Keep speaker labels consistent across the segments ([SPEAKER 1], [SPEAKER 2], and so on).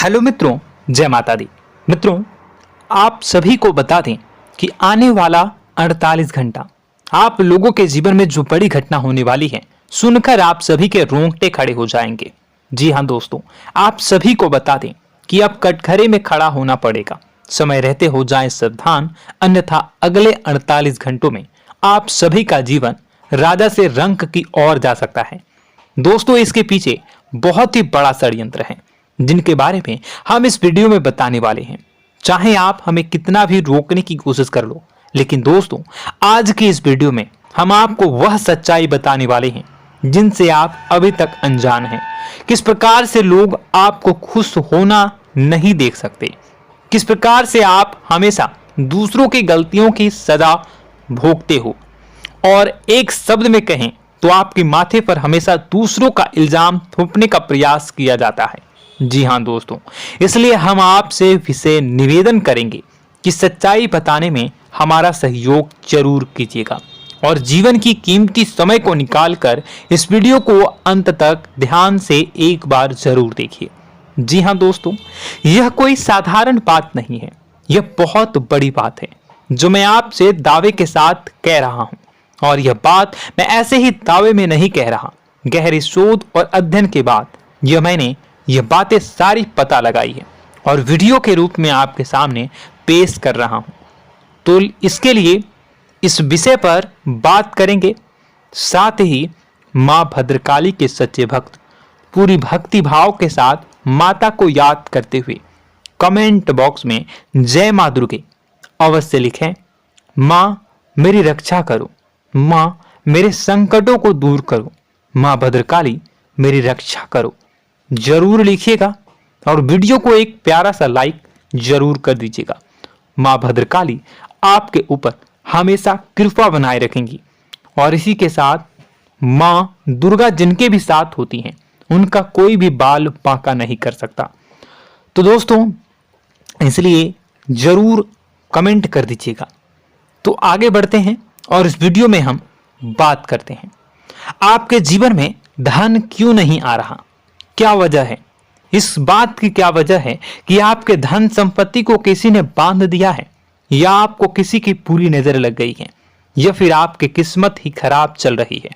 [SPEAKER 1] Hello मित्रों, जय माता दी। मित्रों, आप सभी को बता दें कि आने वाला 48 घंटा आप लोगों के जीवन में जो बड़ी घटना होने वाली है, सुनकर आप सभी के रोंगटे खड़े हो जाएंगे। जी हाँ दोस्तों, आप सभी को बता दें कि अब कटघरे में खड़ा होना पड़ेगा। समय रहते हो जाएं सावधान, अन्यथा अगले 48 घंटों में आप सभी का जीवन राजा से रंक की ओर जा सकता है। दोस्तों, इसके पीछे बहुत ही बड़ा षड्यंत्र है जिनके बारे में हम इस वीडियो में बताने वाले हैं। चाहे आप हमें कितना भी रोकने की कोशिश कर लो, लेकिन दोस्तों आज की इस वीडियो में हम आपको वह सच्चाई बताने वाले हैं जिनसे आप अभी तक अनजान हैं। किस प्रकार से लोग आपको खुश होना नहीं देख सकते, किस प्रकार से आप हमेशा दूसरों की गलतियों की सजा भोगते हो, और एक शब्द में कहें तो आपके माथे पर हमेशा दूसरों का इल्जाम थोपने का प्रयास किया जाता है। जी हाँ दोस्तों, इसलिए हम आपसे विशेष निवेदन करेंगे कि सच्चाई बताने में हमारा सहयोग जरूर कीजिएगा और जीवन की कीमती समय को निकालकर इस वीडियो को अंत तक ध्यान से एक बार जरूर देखिए। जी हाँ दोस्तों, यह कोई साधारण बात नहीं है, यह बहुत बड़ी बात है जो मैं आपसे दावे के साथ कह रहा हूं। और यह बात मैं ऐसे ही दावे में नहीं कह रहा, गहरी शोध और अध्ययन के बाद मैंने यह बातें सारी पता लगाई है और वीडियो के रूप में आपके सामने पेश कर रहा हूं। तो इसके लिए इस विषय पर बात करेंगे। साथ ही मां भद्रकाली के सच्चे भक्त पूरी भक्ति भाव के साथ माता को याद करते हुए कमेंट बॉक्स में जय मां दुर्गे अवश्य लिखें। मां मेरी रक्षा करो, मां मेरे संकटों को दूर करो, मां भद्रकाली मेरी रक्षा करो, जरूर लिखिएगा और वीडियो को एक प्यारा सा लाइक जरूर कर दीजिएगा। मां भद्रकाली आपके ऊपर हमेशा कृपा बनाए रखेंगी और इसी के साथ मां दुर्गा जिनके भी साथ होती हैं उनका कोई भी बाल बांका नहीं कर सकता। तो दोस्तों, इसलिए जरूर कमेंट कर दीजिएगा। तो आगे बढ़ते हैं और इस वीडियो में हम बात करते हैं, आपके जीवन में धन क्यों नहीं आ रहा, क्या वजह है। इस बात की क्या वजह है कि आपके धन संपत्ति को किसी ने बांध दिया है, या आपको किसी की पूरी नजर लग गई है, या फिर आपकी किस्मत ही खराब चल रही है।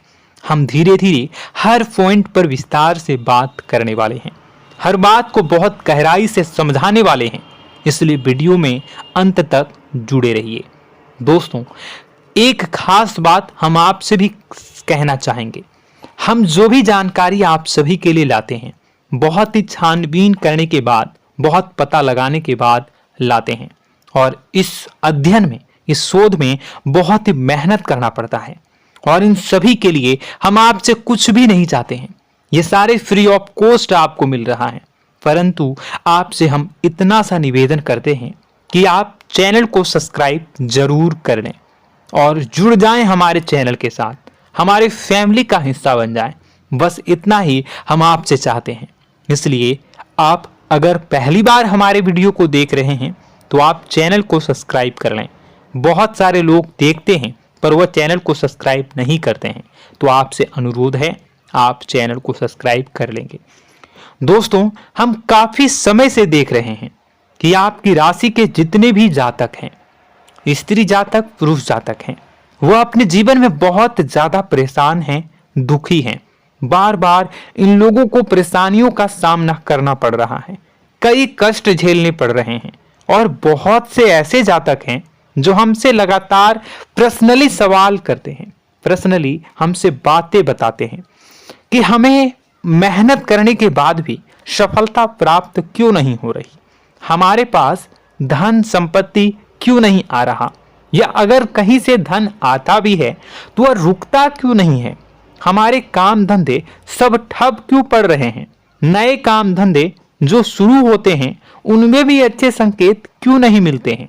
[SPEAKER 1] हम धीरे धीरे हर पॉइंट पर विस्तार से बात करने वाले हैं, हर बात को बहुत गहराई से समझाने वाले हैं, इसलिए वीडियो में अंत तक जुड़े रहिए। दोस्तों, एक खास बात हम आपसे भी कहना चाहेंगे, हम जो भी जानकारी आप सभी के लिए लाते हैं बहुत ही छानबीन करने के बाद, बहुत पता लगाने के बाद लाते हैं, और इस अध्ययन में, इस शोध में बहुत ही मेहनत करना पड़ता है। और इन सभी के लिए हम आपसे कुछ भी नहीं चाहते हैं, ये सारे फ्री ऑफ कॉस्ट आपको मिल रहा है, परंतु आपसे हम इतना सा निवेदन करते हैं कि आप चैनल को सब्सक्राइब जरूर कर लें और जुड़ जाएं हमारे चैनल के साथ, हमारे फैमिली का हिस्सा बन जाएं। बस इतना ही हम आपसे चाहते हैं। इसलिए आप अगर पहली बार हमारे वीडियो को देख रहे हैं तो आप चैनल को सब्सक्राइब कर लें। बहुत सारे लोग देखते हैं पर वह चैनल को सब्सक्राइब नहीं करते हैं, तो आपसे अनुरोध है आप चैनल को सब्सक्राइब कर लेंगे। दोस्तों, हम काफी समय से देख रहे हैं कि आपकी राशि के जितने भी जातक हैं, स्त्री जातक, पुरुष जातक हैं, वह अपने जीवन में बहुत ज्यादा परेशान हैं, दुखी हैं। बार बार इन लोगों को परेशानियों का सामना करना पड़ रहा है, कई कष्ट झेलने पड़ रहे हैं, और बहुत से ऐसे जातक हैं जो हमसे लगातार पर्सनली सवाल करते हैं, पर्सनली हमसे बातें बताते हैं कि हमें मेहनत करने के बाद भी सफलता प्राप्त क्यों नहीं हो रही, हमारे पास धन संपत्ति क्यों नहीं आ रहा, या अगर कहीं से धन आता भी है तो वह रुकता क्यों नहीं है, हमारे काम धंधे सब ठप क्यों पड़ रहे हैं, नए काम धंधे जो शुरू होते हैं उनमें भी अच्छे संकेत क्यों नहीं मिलते हैं,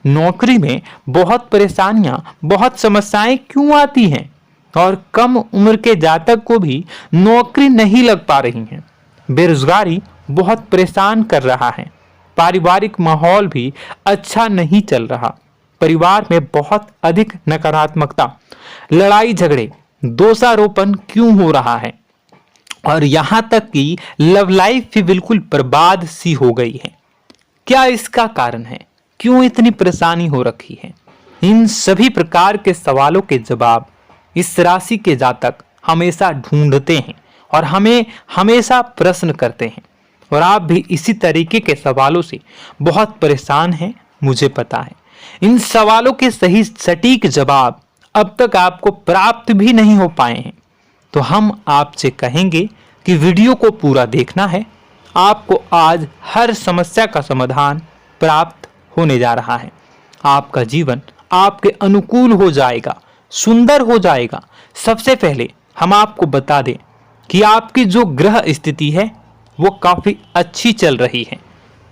[SPEAKER 1] नौकरी में बहुत परेशानियां, बहुत समस्याएं क्यों आती हैं, और कम उम्र के जातक को भी नौकरी नहीं लग पा रही है, बेरोजगारी बहुत परेशान कर रहा है, पारिवारिक माहौल भी अच्छा नहीं चल रहा, परिवार में बहुत अधिक नकारात्मकता, लड़ाई झगड़े, दोषारोपण क्यों हो रहा है, और यहां तक कि लव लाइफ भी बिल्कुल बर्बाद सी हो गई है। क्या इसका कारण है? क्यों इतनी परेशानी हो रखी है? इन सभी प्रकार के सवालों के जवाब इस राशि के जातक हमेशा ढूंढते हैं और हमें हमेशा प्रश्न करते हैं। और आप भी इसी तरीके के सवालों से बहुत परेशान हैं, मुझे पता है। इन सवालों के सही सटीक जवाब अब तक आपको प्राप्त भी नहीं हो पाए हैं। तो हम आपसे कहेंगे कि वीडियो को पूरा देखना है। आपको आज हर समस्या का समाधान प्राप्त होने जा रहा है। आपका जीवन आपके अनुकूल हो जाएगा, सुंदर हो जाएगा। सबसे पहले हम आपको बता दें कि आपकी जो ग्रह स्थिति है वो काफी अच्छी चल रही है,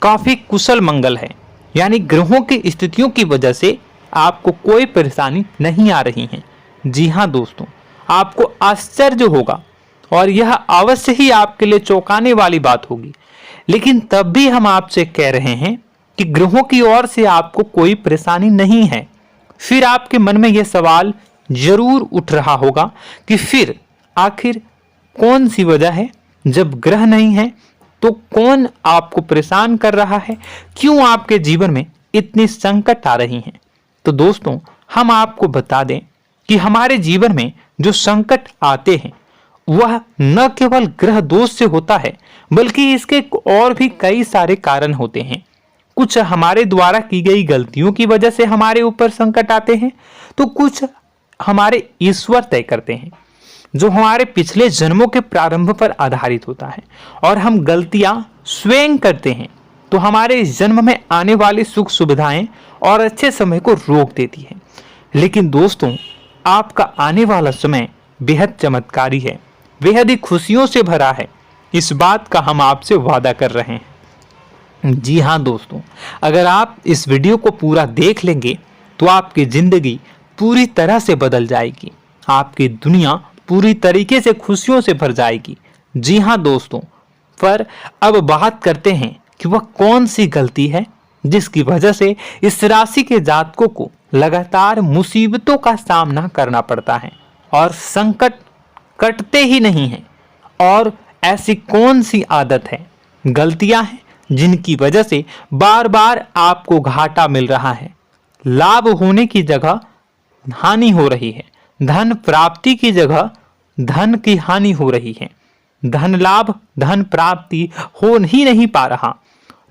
[SPEAKER 1] काफी कुशल मंगल है। यानी ग्रहों की स्थितियों की वजह से आपको कोई परेशानी नहीं आ रही है। जी हाँ दोस्तों, आपको आश्चर्य होगा और यह अवश्य ही आपके लिए चौंकाने वाली बात होगी। लेकिन तब भी हम आपसे कह रहे हैं कि ग्रहों की ओर से आपको कोई परेशानी नहीं है। फिर आपके मन में यह सवाल जरूर उठ रहा होगा कि फिर आखिर कौन सी वजह है? जब ग्रह नहीं है तो कौन आपको परेशान कर रहा है? क्यों आपके जीवन में इतनी संकट आ रही हैं? तो दोस्तों, हम आपको बता दें कि हमारे जीवन में जो संकट आते हैं वह न केवल ग्रह दोष से होता है, बल्कि इसके और भी कई सारे कारण होते हैं। कुछ हमारे द्वारा की गई गलतियों की वजह से हमारे ऊपर संकट आते हैं, तो कुछ हमारे ईश्वर तय करते हैं, जो हमारे पिछले जन्मों के प्रारंभ पर आधारित होता है। और हम गलतियां स्वयं करते हैं तो हमारे इस जन्म में आने वाली सुख सुविधाएं और अच्छे समय को रोक देती है। लेकिन दोस्तों, आपका आने वाला समय बेहद चमत्कारी है, बेहद ही खुशियों से भरा है। इस बात का हम आपसे वादा कर रहे हैं। जी हाँ दोस्तों, अगर आप इस वीडियो को पूरा देख लेंगे तो आपकी जिंदगी पूरी तरह से बदल जाएगी, आपकी दुनिया पूरी तरीके से खुशियों से भर जाएगी। जी हाँ दोस्तों, पर अब बात करते हैं कि वह कौन सी गलती है जिसकी वजह से इस राशि के जातकों को लगातार मुसीबतों का सामना करना पड़ता है और संकट कटते ही नहीं हैं। और ऐसी कौन सी आदत है, गलतियां हैं जिनकी वजह से बार बार आपको घाटा मिल रहा है, लाभ होने की जगह हानि हो रही है, धन प्राप्ति की जगह धन की हानि हो रही है, धन लाभ धन प्राप्ति हो ही नहीं पा रहा,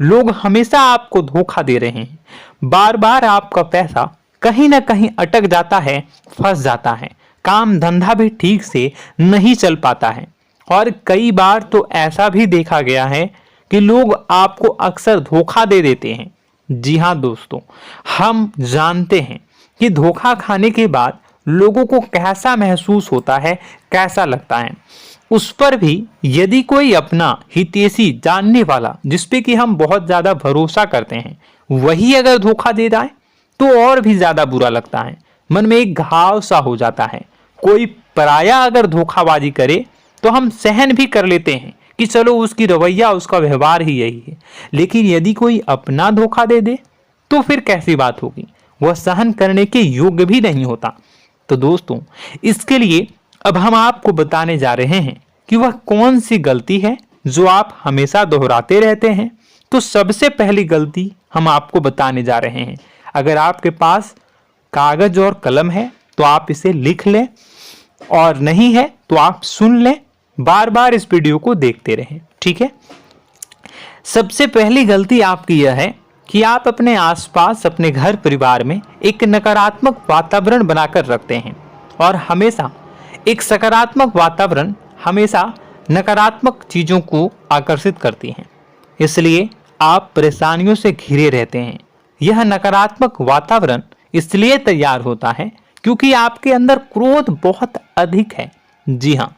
[SPEAKER 1] लोग हमेशा आपको धोखा दे रहे हैं, बार बार आपका पैसा कहीं ना कहीं अटक जाता है, फंस जाता है, काम धंधा भी ठीक से नहीं चल पाता है। और कई बार तो ऐसा भी देखा गया है कि लोग आपको अक्सर धोखा दे देते हैं। जी हाँ दोस्तों, हम जानते हैं कि धोखा खाने के बाद लोगों को कैसा महसूस होता है, कैसा लगता है। उस पर भी यदि कोई अपना हितैषी जानने वाला, जिसपे कि हम बहुत ज्यादा भरोसा करते हैं, वही अगर धोखा दे जाए तो और भी ज्यादा बुरा लगता है, मन में एक घाव सा हो जाता है। कोई पराया अगर धोखाबाजी करे तो हम सहन भी कर लेते हैं कि चलो उसकी रवैया, उसका व्यवहार ही यही है। लेकिन यदि कोई अपना धोखा दे दे तो फिर कैसी बात होगी, वह सहन करने के योग्य भी नहीं होता। तो दोस्तों, इसके लिए अब हम आपको बताने जा रहे हैं कि वह कौन सी गलती है जो आप हमेशा दोहराते रहते हैं। तो सबसे पहली गलती हम आपको बताने जा रहे हैं। अगर आपके पास कागज और कलम है तो आप इसे लिख लें, और नहीं है तो आप सुन लें, बार बार इस वीडियो को देखते रहें, ठीक है। सबसे पहली गलती आपकी यह है कि आप अपने आसपास, अपने घर परिवार में एक नकारात्मक वातावरण बनाकर रखते हैं। और हमेशा एक सकारात्मक वातावरण हमेशा नकारात्मक चीजों को आकर्षित करती हैं, इसलिए आप परेशानियों से घिरे रहते हैं। यह नकारात्मक वातावरण इसलिए तैयार होता है क्योंकि आपके अंदर क्रोध बहुत अधिक है। जी हाँ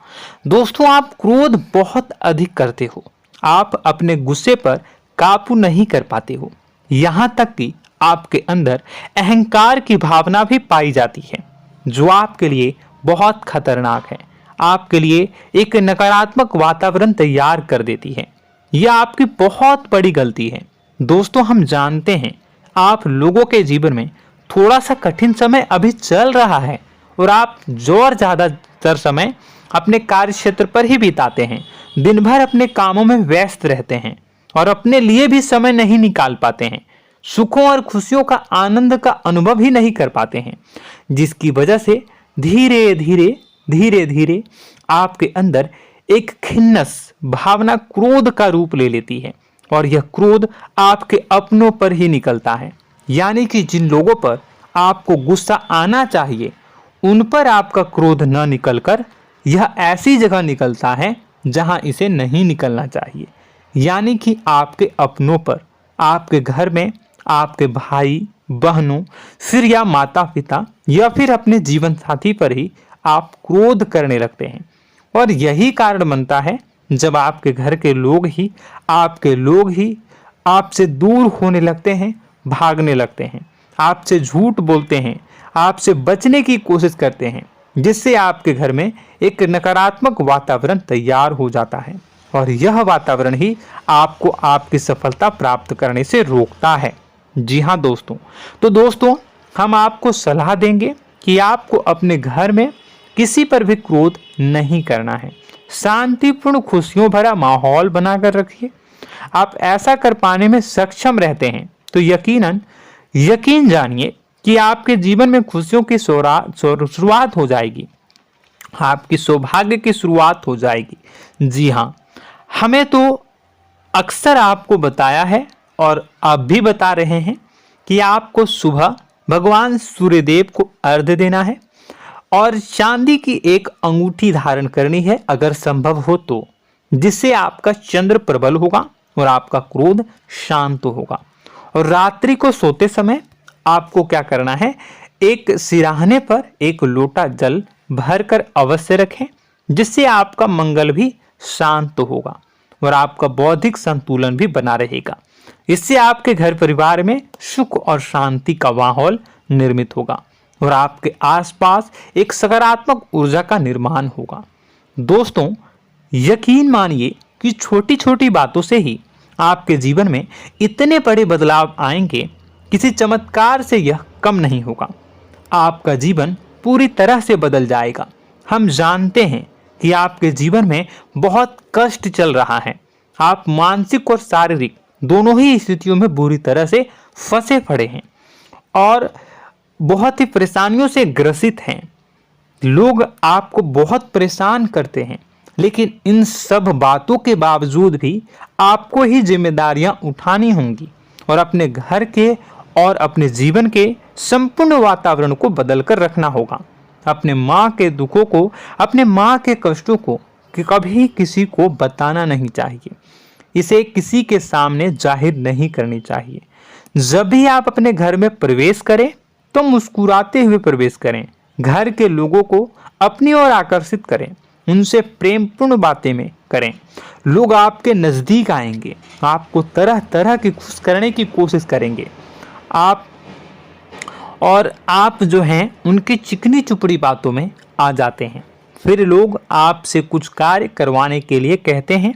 [SPEAKER 1] दोस्तों, आप क्रोध बहुत अधिक करते हो, आप अपने गुस्से पर काबू नहीं कर पाते हो, यहाँ तक कि आपके अंदर अहंकार की भावना भी पाई जाती है, जो आपके लिए बहुत खतरनाक है, आपके लिए एक नकारात्मक वातावरण तैयार कर देती है। यह आपकी बहुत बड़ी गलती है। दोस्तों, हम जानते हैं आप लोगों के जीवन में थोड़ा सा कठिन समय अभी चल रहा है और आप और ज्यादातर समय अपने कार्य क्षेत्र पर ही बिताते हैं, दिन भर अपने कामों में व्यस्त रहते हैं और अपने लिए भी समय नहीं निकाल पाते हैं, सुखों और खुशियों का आनंद का अनुभव ही नहीं कर पाते हैं, जिसकी वजह से धीरे धीरे धीरे धीरे आपके अंदर एक खिन्नस भावना क्रोध का रूप ले लेती है और यह क्रोध आपके अपनों पर ही निकलता है। यानी कि जिन लोगों पर आपको गुस्सा आना चाहिए उन पर आपका क्रोध न निकलकर यह ऐसी जगह निकलता है जहां इसे नहीं निकलना चाहिए। यानी कि आपके अपनों पर, आपके घर में आपके भाई बहनों, फिर या माता पिता या फिर अपने जीवन साथी पर ही आप क्रोध करने लगते हैं। और यही कारण बनता है जब आपके घर के लोग ही आपसे दूर होने लगते हैं, भागने लगते हैं, आपसे झूठ बोलते हैं, आपसे बचने की कोशिश करते हैं, जिससे आपके घर में एक नकारात्मक वातावरण तैयार हो जाता है और यह वातावरण ही आपको आपकी सफलता प्राप्त करने से रोकता है। जी हाँ दोस्तों, तो दोस्तों हम आपको सलाह देंगे कि आपको अपने घर में किसी पर भी क्रोध नहीं करना है। शांतिपूर्ण खुशियों भरा माहौल बनाकर रखिए। आप ऐसा कर पाने में सक्षम रहते हैं तो यकीन जानिए कि आपके जीवन में खुशियों की शुरुआत हो जाएगी, आपकी सौभाग्य की शुरुआत हो जाएगी। जी हाँ, हमें तो अक्सर आपको बताया है और आप भी बता रहे हैं कि आपको सुबह भगवान सूर्यदेव को अर्घ्य देना है और चांदी की एक अंगूठी धारण करनी है अगर संभव हो तो, जिससे आपका चंद्र प्रबल होगा और आपका क्रोध शांत होगा। और रात्रि को सोते समय आपको क्या करना है, एक सिराहने पर एक लोटा जल भरकर अवश्य रखें, जिससे आपका मंगल भी शांत होगा और आपका बौद्धिक संतुलन भी बना रहेगा। इससे आपके घर परिवार में सुख और शांति का माहौल निर्मित होगा और आपके आसपास एक सकारात्मक ऊर्जा का निर्माण होगा। दोस्तों यकीन मानिए कि छोटी छोटी बातों से ही आपके जीवन में इतने बड़े बदलाव आएंगे, किसी चमत्कार से यह कम नहीं होगा। आपका जीवन पूरी तरह से बदल जाएगा। हम जानते हैं कि आपके जीवन में बहुत कष्ट चल रहा है, आप मानसिक और शारीरिक दोनों ही स्थितियों में बुरी तरह से फंसे पड़े हैं और बहुत ही परेशानियों से ग्रसित हैं। लोग आपको बहुत परेशान करते हैं, लेकिन इन सब बातों के बावजूद भी आपको ही जिम्मेदारियां उठानी होंगी और अपने घर के और अपने जीवन के संपूर्ण वातावरण को बदलकर रखना होगा। अपने माँ के दुखों को, अपने माँ के कष्टों को कभी किसी को बताना नहीं चाहिए, इसे किसी के सामने जाहिर नहीं करनी चाहिए। जब भी आप अपने घर में प्रवेश करें तो मुस्कुराते हुए प्रवेश करें, घर के लोगों को अपनी ओर आकर्षित करें, उनसे प्रेमपूर्ण बातें में करें। लोग आपके नज़दीक आएंगे, आपको तरह तरह की खुश करने की कोशिश करेंगे। आप जो हैं उनकी चिकनी चुपड़ी बातों में आ जाते हैं। फिर लोग आपसे कुछ कार्य करवाने के लिए कहते हैं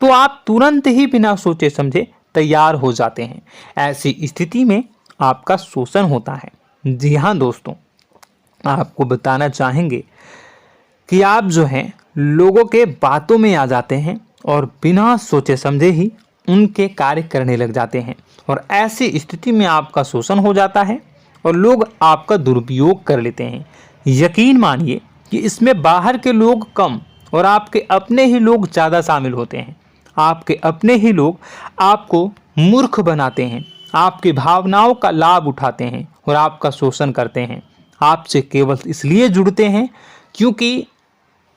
[SPEAKER 1] तो आप तुरंत ही बिना सोचे समझे तैयार हो जाते हैं। ऐसी स्थिति में आपका शोषण होता है। जी हाँ दोस्तों, आपको बताना चाहेंगे कि आप जो हैं लोगों के बातों में आ जाते हैं और बिना सोचे समझे ही उनके कार्य करने लग जाते हैं और ऐसी स्थिति में आपका शोषण हो जाता है और लोग आपका दुरुपयोग कर लेते हैं। यकीन मानिए कि इसमें बाहर के लोग कम और आपके अपने ही लोग ज़्यादा शामिल होते हैं। आपके अपने ही लोग आपको मूर्ख बनाते हैं, आपकी भावनाओं का लाभ उठाते हैं और आपका शोषण करते हैं। आपसे केवल इसलिए जुड़ते हैं क्योंकि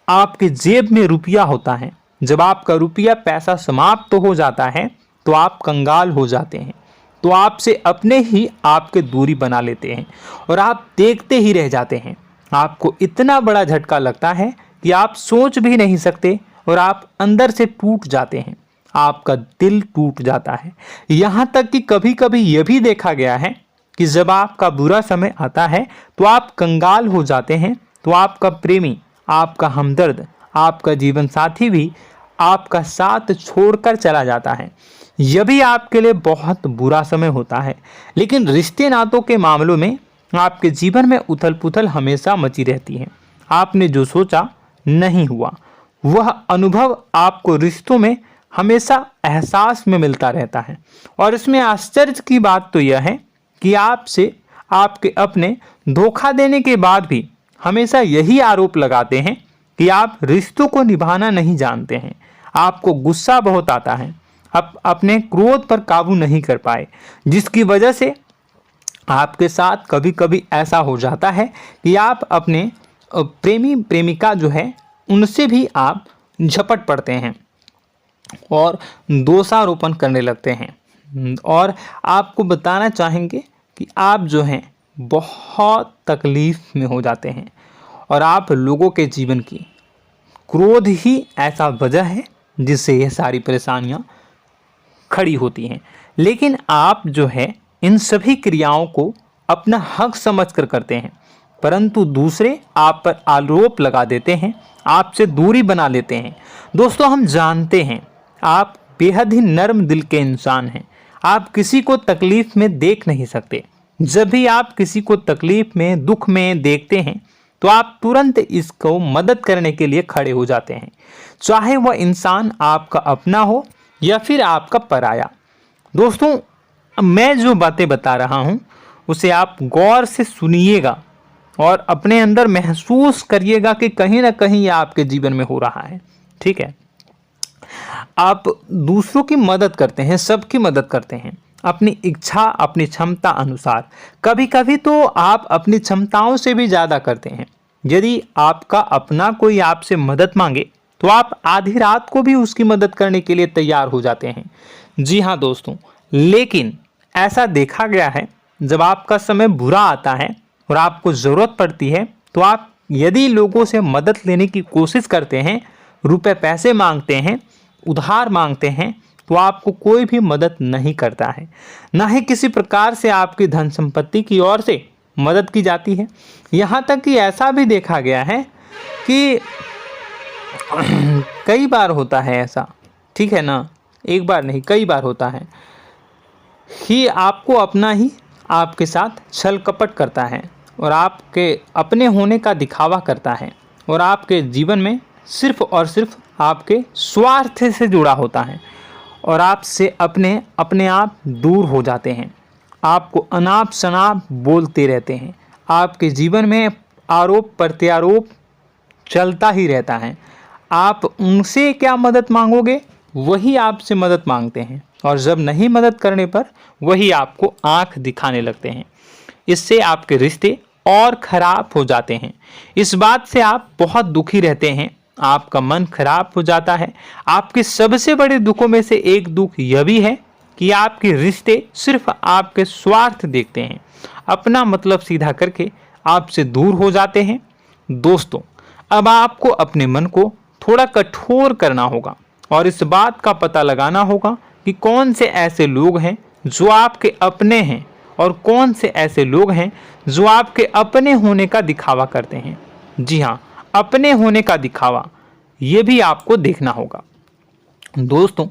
[SPEAKER 1] आपके जेब में रुपया होता है। जब आपका रुपया पैसा समाप्त हो जाता है तो आप कंगाल हो जाते हैं, तो आपसे अपने ही आपके दूरी बना लेते हैं और आप देखते ही रह जाते हैं। आपको इतना बड़ा झटका लगता है कि आप सोच भी नहीं सकते और आप अंदर से टूट जाते हैं, आपका दिल टूट जाता है। यहाँ तक कि कभी कभी यह भी देखा गया है कि जब आपका बुरा समय आता है तो आप कंगाल हो जाते हैं, तो आपका प्रेमी, आपका हमदर्द, आपका जीवन साथी भी आपका साथ छोड़कर चला जाता है। यह भी आपके लिए बहुत बुरा समय होता है। लेकिन रिश्ते नातों के मामलों में आपके जीवन में उथल पुथल हमेशा मची रहती है। आपने जो सोचा नहीं हुआ। वह अनुभव आपको रिश्तों में हमेशा एहसास में मिलता रहता है। और इसमें आश्चर्य की बात तो यह है कि आपसे आपके अपने धोखा देने के बाद भी हमेशा यही आरोप लगाते हैं कि आप रिश्तों को निभाना नहीं जानते हैं। आपको गुस्सा बहुत आता है, आप अपने क्रोध पर काबू नहीं कर पाए, जिसकी वजह से आपके साथ कभी कभी ऐसा हो जाता है कि आप अपने प्रेमी प्रेमिका जो है उनसे भी आप झपट पड़ते हैं और दोषारोपण करने लगते हैं। और आपको बताना चाहेंगे कि आप जो हैं बहुत तकलीफ में हो जाते हैं और आप लोगों के जीवन की क्रोध ही ऐसा वजह है जिससे यह सारी परेशानियां खड़ी होती हैं। लेकिन आप जो है इन सभी क्रियाओं को अपना हक समझकर करते हैं, परंतु दूसरे आप पर आरोप लगा देते हैं, आपसे दूरी बना लेते हैं। दोस्तों, हम जानते हैं आप बेहद ही नर्म दिल के इंसान हैं। आप किसी को तकलीफ में देख नहीं सकते। जब भी आप किसी को तकलीफ में, दुख में देखते हैं तो आप तुरंत इसको मदद करने के लिए खड़े हो जाते हैं, चाहे वह इंसान आपका अपना हो या फिर आपका पराया। दोस्तों, मैं जो बातें बता रहा हूं उसे आप गौर से सुनिएगा और अपने अंदर महसूस करिएगा कि कहीं ना कहीं यह आपके जीवन में हो रहा है। ठीक है, आप दूसरों की मदद करते हैं, सबकी मदद करते हैं अपनी इच्छा, अपनी क्षमता अनुसार। कभी कभी तो आप अपनी क्षमताओं से भी ज़्यादा करते हैं। यदि आपका अपना कोई आपसे मदद मांगे तो आप आधी रात को भी उसकी मदद करने के लिए तैयार हो जाते हैं। जी हाँ दोस्तों, लेकिन ऐसा देखा गया है जब आपका समय बुरा आता है और आपको ज़रूरत पड़ती है तो आप यदि लोगों से मदद लेने की कोशिश करते हैं, रुपए पैसे मांगते हैं, उधार मांगते हैं, तो आपको कोई भी मदद नहीं करता है। ना ही किसी प्रकार से आपकी धन संपत्ति की ओर से मदद की जाती है। यहाँ तक कि ऐसा भी देखा गया है कि कई बार होता है ऐसा, ठीक है ना, एक बार नहीं कई बार होता है कि आपको अपना ही आपके साथ छल कपट करता है और आपके अपने होने का दिखावा करता है और आपके जीवन में सिर्फ और सिर्फ आपके स्वार्थ से जुड़ा होता है और आपसे अपने आप दूर हो जाते हैं। आपको अनाप शनाप बोलते रहते हैं। आपके जीवन में आरोप प्रत्यारोप चलता ही रहता है। आप उनसे क्या मदद मांगोगे, वही आपसे मदद मांगते हैं और जब नहीं मदद करने पर वही आपको आंख दिखाने लगते हैं। इससे आपके रिश्ते और खराब हो जाते हैं। इस बात से आप बहुत दुखी रहते हैं, आपका मन खराब हो जाता है। आपके सबसे बड़े दुखों में से एक दुख यह भी है कि आपके रिश्ते सिर्फ आपके स्वार्थ देखते हैं, अपना मतलब सीधा करके आपसे दूर हो जाते हैं। दोस्तों, अब आपको अपने मन को थोड़ा कठोर करना होगा और इस बात का पता लगाना होगा कि कौन से ऐसे लोग हैं जो आपके अपने हैं और कौन से ऐसे लोग हैं जो आपके अपने होने का दिखावा करते हैं। जी हाँ, अपने होने का दिखावा, ये भी आपको देखना होगा। दोस्तों,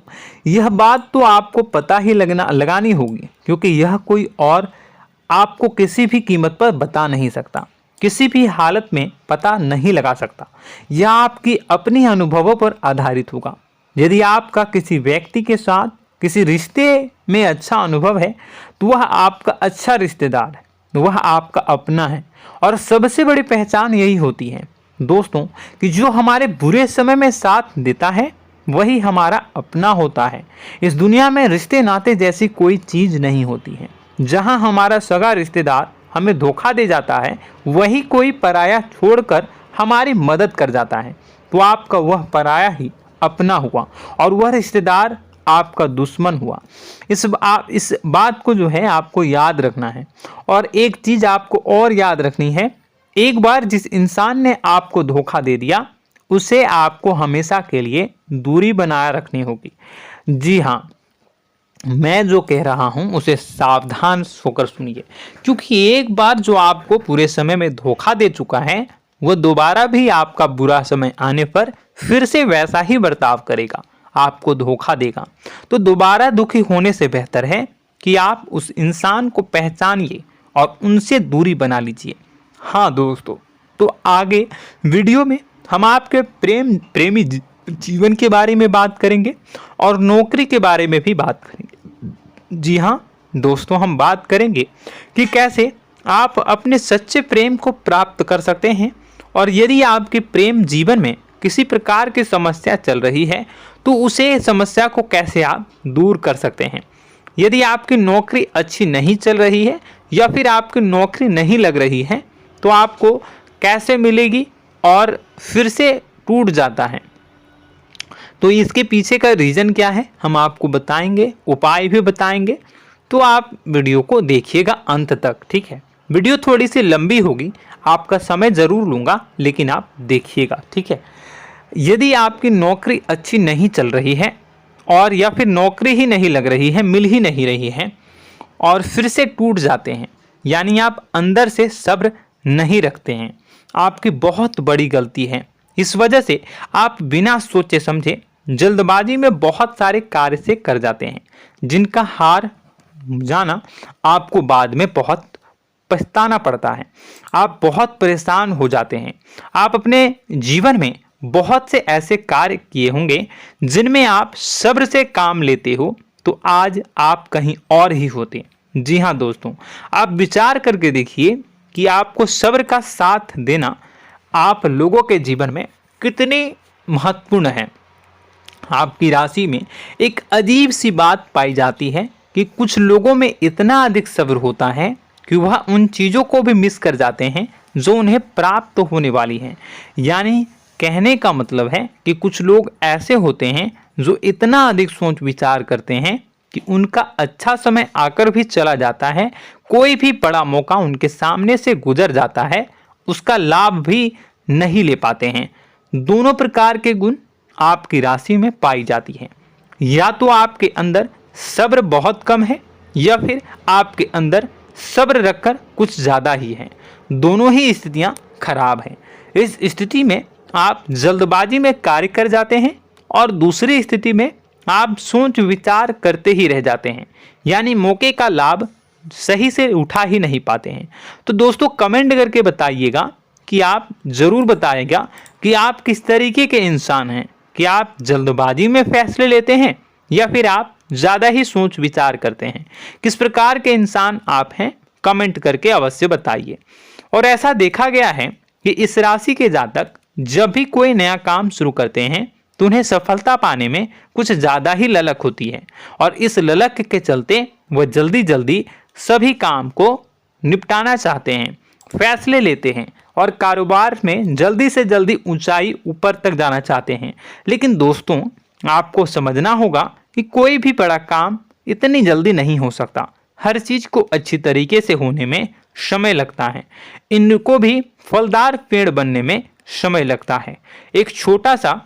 [SPEAKER 1] यह बात तो आपको पता ही लगानी होगी, क्योंकि यह कोई और आपको किसी भी कीमत पर बता नहीं सकता, किसी भी हालत में पता नहीं लगा सकता। यह आपकी अपनी अनुभवों पर आधारित होगा। यदि आपका किसी व्यक्ति के साथ किसी रिश्ते में अच्छा अनुभव है तो वह आपका अच्छा रिश्तेदार है, वह आपका अपना है। और सबसे बड़ी पहचान यही होती है दोस्तों कि जो हमारे बुरे समय में साथ देता है वही हमारा अपना होता है। इस दुनिया में रिश्ते नाते जैसी कोई चीज़ नहीं होती है। जहां हमारा सगा रिश्तेदार हमें धोखा दे जाता है, वही कोई पराया छोड़कर हमारी मदद कर जाता है, तो आपका वह पराया ही अपना हुआ और वह रिश्तेदार आपका दुश्मन हुआ। इस बात को जो है आपको याद रखना है। और एक चीज़ आपको और याद रखनी है, एक बार जिस इंसान ने आपको धोखा दे दिया उसे आपको हमेशा के लिए दूरी बनाए रखनी होगी। जी हाँ, मैं जो कह रहा हूं उसे सावधान होकर सुनिए, क्योंकि एक बार जो आपको पूरे समय में धोखा दे चुका है वह दोबारा भी आपका बुरा समय आने पर फिर से वैसा ही बर्ताव करेगा, आपको धोखा देगा। तो दोबारा दुखी होने से बेहतर है कि आप उस इंसान को पहचानिए और उनसे दूरी बना लीजिए। हाँ दोस्तों, तो आगे वीडियो में हम आपके प्रेमी जीवन के बारे में बात करेंगे और नौकरी के बारे में भी बात करेंगे। जी हाँ दोस्तों, हम बात करेंगे कि कैसे आप अपने सच्चे प्रेम को प्राप्त कर सकते हैं, और यदि आपके प्रेम जीवन में किसी प्रकार की समस्या चल रही है तो उसे समस्या को कैसे आप दूर कर सकते हैं। यदि आपकी नौकरी अच्छी नहीं चल रही है या फिर आपकी नौकरी नहीं लग रही है तो आपको कैसे मिलेगी और फिर से टूट जाता है, तो इसके पीछे का रीज़न क्या है हम आपको बताएंगे, उपाय भी बताएंगे। तो आप वीडियो को देखिएगा अंत तक, ठीक है। वीडियो थोड़ी सी लंबी होगी, आपका समय ज़रूर लूँगा, लेकिन आप देखिएगा, ठीक है। यदि आपकी नौकरी अच्छी नहीं चल रही है और या फिर नौकरी ही नहीं लग रही है, मिल ही नहीं रही है और फिर से टूट जाते हैं, यानी आप अंदर से सब्र नहीं रखते हैं, आपकी बहुत बड़ी गलती है। इस वजह से आप बिना सोचे समझे जल्दबाजी में बहुत सारे कार्य से कर जाते हैं, जिनका हार जाना आपको बाद में बहुत पछताना पड़ता है। आप बहुत परेशान हो जाते हैं। आप अपने जीवन में बहुत से ऐसे कार्य किए होंगे जिनमें आप सब्र से काम लेते हो, तो आज आप कहीं और ही होते। जी हाँ दोस्तों, आप विचार करके देखिए कि आपको सब्र का साथ देना आप लोगों के जीवन में कितने महत्वपूर्ण है। आपकी राशि में एक अजीब सी बात पाई जाती है कि कुछ लोगों में इतना अधिक सब्र होता है कि वह उन चीज़ों को भी मिस कर जाते हैं जो उन्हें प्राप्त होने वाली हैं। यानी कहने का मतलब है कि कुछ लोग ऐसे होते हैं जो इतना अधिक सोच विचार करते हैं कि उनका अच्छा समय आकर भी चला जाता है, कोई भी बड़ा मौका उनके सामने से गुजर जाता है, उसका लाभ भी नहीं ले पाते हैं। दोनों प्रकार के गुण आपकी राशि में पाई जाती हैं। या तो आपके अंदर सब्र बहुत कम है या फिर आपके अंदर सब्र रखकर कुछ ज़्यादा ही है। दोनों ही स्थितियाँ खराब हैं। इस स्थिति में आप जल्दबाजी में कार्य कर जाते हैं और दूसरी स्थिति में आप सोच विचार करते ही रह जाते हैं, यानी मौके का लाभ सही से उठा ही नहीं पाते हैं। तो दोस्तों कमेंट करके बताइएगा कि आप ज़रूर बताइएगा कि आप किस तरीके के इंसान हैं, कि आप जल्दबाजी में फैसले लेते हैं या फिर आप ज़्यादा ही सोच विचार करते हैं। किस प्रकार के इंसान आप हैं, कमेंट करके अवश्य बताइए। और ऐसा देखा गया है कि इस राशि के जातक जब भी कोई नया काम शुरू करते हैं तो उन्हें सफलता पाने में कुछ ज़्यादा ही ललक होती है, और इस ललक के चलते वह जल्दी जल्दी सभी काम को निपटाना चाहते हैं, फैसले लेते हैं और कारोबार में जल्दी से जल्दी ऊंचाई ऊपर तक जाना चाहते हैं। लेकिन दोस्तों आपको समझना होगा कि कोई भी बड़ा काम इतनी जल्दी नहीं हो सकता। हर चीज़ को अच्छी तरीके से होने में समय लगता है। इनको भी फलदार पेड़ बनने में समय लगता है। एक छोटा सा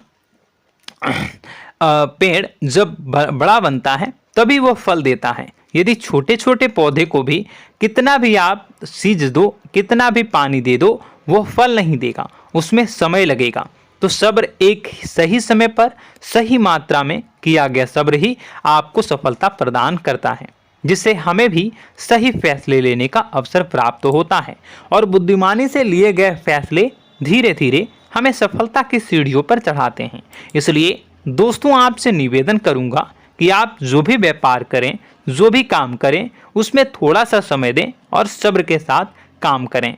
[SPEAKER 1] पेड़ जब बड़ा बनता है तभी वो फल देता है। यदि छोटे छोटे पौधे को भी कितना भी आप सींच दो, कितना भी पानी दे दो, वो फल नहीं देगा, उसमें समय लगेगा। तो सब्र एक सही समय पर सही मात्रा में किया गया सब्र ही आपको सफलता प्रदान करता है, जिससे हमें भी सही फैसले लेने का अवसर प्राप्त होता है और बुद्धिमानी से लिए गए फैसले धीरे धीरे हमें सफलता की सीढ़ियों पर चढ़ाते हैं। इसलिए दोस्तों आपसे निवेदन करूंगा कि आप जो भी व्यापार करें, जो भी काम करें, उसमें थोड़ा सा समय दें और सब्र के साथ काम करें।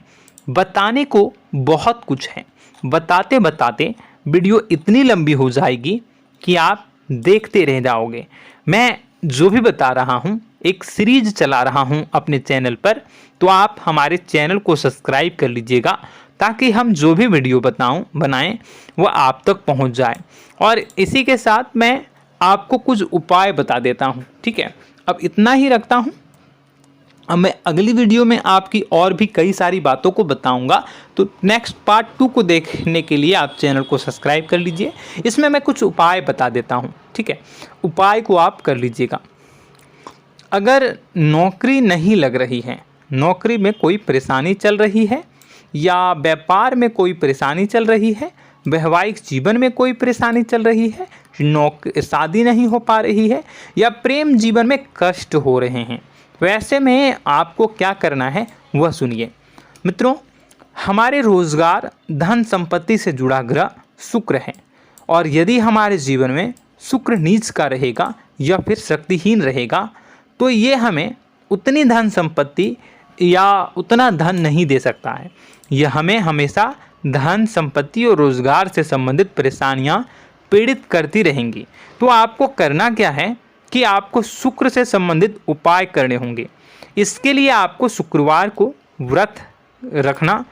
[SPEAKER 1] बताने को बहुत कुछ है, बताते बताते वीडियो इतनी लंबी हो जाएगी कि आप देखते रह जाओगे। मैं जो भी बता रहा हूँ एक सीरीज चला रहा हूँ अपने चैनल पर, तो आप हमारे चैनल को सब्सक्राइब कर लीजिएगा ताकि हम जो भी वीडियो बनाएं वो आप तक पहुँच जाए। और इसी के साथ मैं आपको कुछ उपाय बता देता हूँ, ठीक है। अब इतना ही रखता हूँ। अब मैं अगली वीडियो में आपकी और भी कई सारी बातों को बताऊंगा, तो नेक्स्ट पार्ट 2 को देखने के लिए आप चैनल को सब्सक्राइब कर लीजिए। इसमें मैं कुछ उपाय बता देता हूं, ठीक है। उपाय को आप कर लीजिएगा। अगर नौकरी नहीं लग रही है, नौकरी में कोई परेशानी चल रही है, या व्यापार में कोई परेशानी चल रही है, वैवाहिक जीवन में कोई परेशानी चल रही है, शादी नहीं हो पा रही है, या प्रेम जीवन में कष्ट हो रहे हैं, वैसे में आपको क्या करना है वह सुनिए। मित्रों, हमारे रोजगार धन संपत्ति से जुड़ा ग्रह शुक्र है, और यदि हमारे जीवन में शुक्र नीच का रहेगा या फिर शक्तिहीन रहेगा तो ये हमें उतनी धन संपत्ति या उतना धन नहीं दे सकता है। यह हमें हमेशा धन संपत्ति और रोजगार से संबंधित परेशानियां पीड़ित करती रहेंगी। तो आपको करना क्या है कि आपको शुक्र से संबंधित उपाय करने होंगे। इसके लिए आपको शुक्रवार को व्रत रखना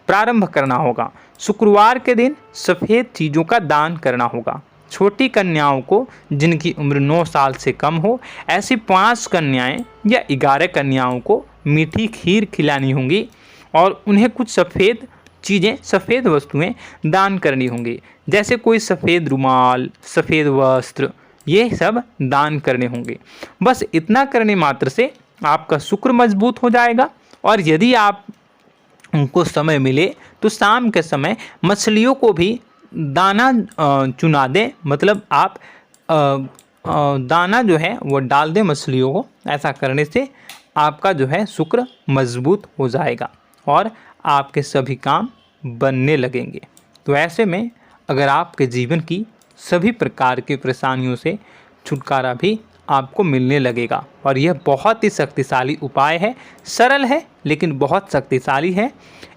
[SPEAKER 1] प्रारंभ करना होगा। शुक्रवार के दिन सफ़ेद चीज़ों का दान करना होगा। छोटी कन्याओं को जिनकी उम्र 9 साल से कम हो, ऐसी 5 कन्याएं या 11 कन्याओं को मीठी खीर खिलानी होंगी और उन्हें कुछ सफ़ेद चीज़ें, सफ़ेद वस्तुएं दान करनी होंगी, जैसे कोई सफ़ेद रुमाल, सफ़ेद वस्त्र, ये सब दान करने होंगे। बस इतना करने मात्र से आपका शुक्र मजबूत हो जाएगा। और यदि आप उनको समय मिले तो शाम के समय मछलियों को भी दाना चुना दें, मतलब आप दाना जो है वो डाल दें मछलियों को। ऐसा करने से आपका जो है शुक्र मजबूत हो जाएगा और आपके सभी काम बनने लगेंगे। तो ऐसे में अगर आपके जीवन की सभी प्रकार की परेशानियों से छुटकारा भी आपको मिलने लगेगा। और यह बहुत ही शक्तिशाली उपाय है, सरल है लेकिन बहुत शक्तिशाली है।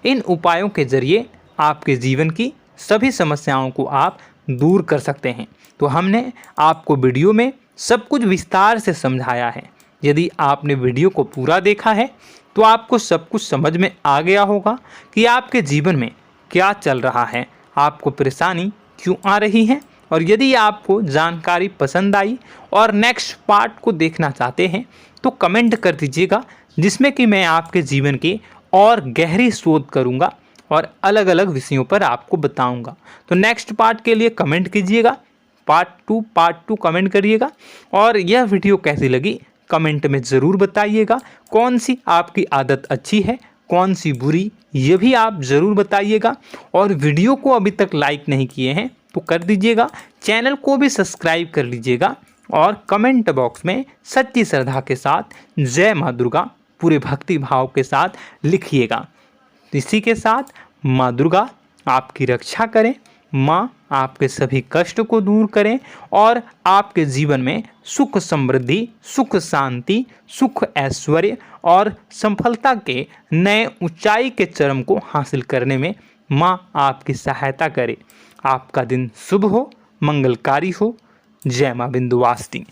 [SPEAKER 1] इन उपायों के ज़रिए आपके जीवन की सभी समस्याओं को आप दूर कर सकते हैं। तो हमने आपको वीडियो में सब कुछ विस्तार से समझाया है। यदि आपने वीडियो को पूरा देखा है तो आपको सब कुछ समझ में आ गया होगा कि आपके जीवन में क्या चल रहा है, आपको परेशानी क्यों आ रही है। और यदि आपको जानकारी पसंद आई और नेक्स्ट पार्ट को देखना चाहते हैं तो कमेंट कर दीजिएगा, जिसमें कि मैं आपके जीवन की और गहरी शोध करूंगा और अलग अलग विषयों पर आपको बताऊंगा। तो नेक्स्ट पार्ट के लिए कमेंट कीजिएगा, पार्ट टू कमेंट करिएगा। और यह वीडियो कैसी लगी कमेंट में ज़रूर बताइएगा। कौन सी आपकी आदत अच्छी है, कौन सी बुरी, ये भी आप ज़रूर बताइएगा। और वीडियो को अभी तक लाइक नहीं किए हैं तो कर दीजिएगा, चैनल को भी सब्सक्राइब कर लीजिएगा और कमेंट बॉक्स में सच्ची श्रद्धा के साथ जय माँ दुर्गा पूरे भक्ति भाव के साथ लिखिएगा। इसी के साथ माँ दुर्गा आपकी रक्षा करें, माँ आपके सभी कष्ट को दूर करें और आपके जीवन में सुख समृद्धि, सुख शांति, सुख ऐश्वर्य और सफलता के नए ऊंचाई के चरम को हासिल करने में माँ आपकी सहायता करे। आपका दिन शुभ हो, मंगलकारी हो। जय माँ विंध्यवासिनी।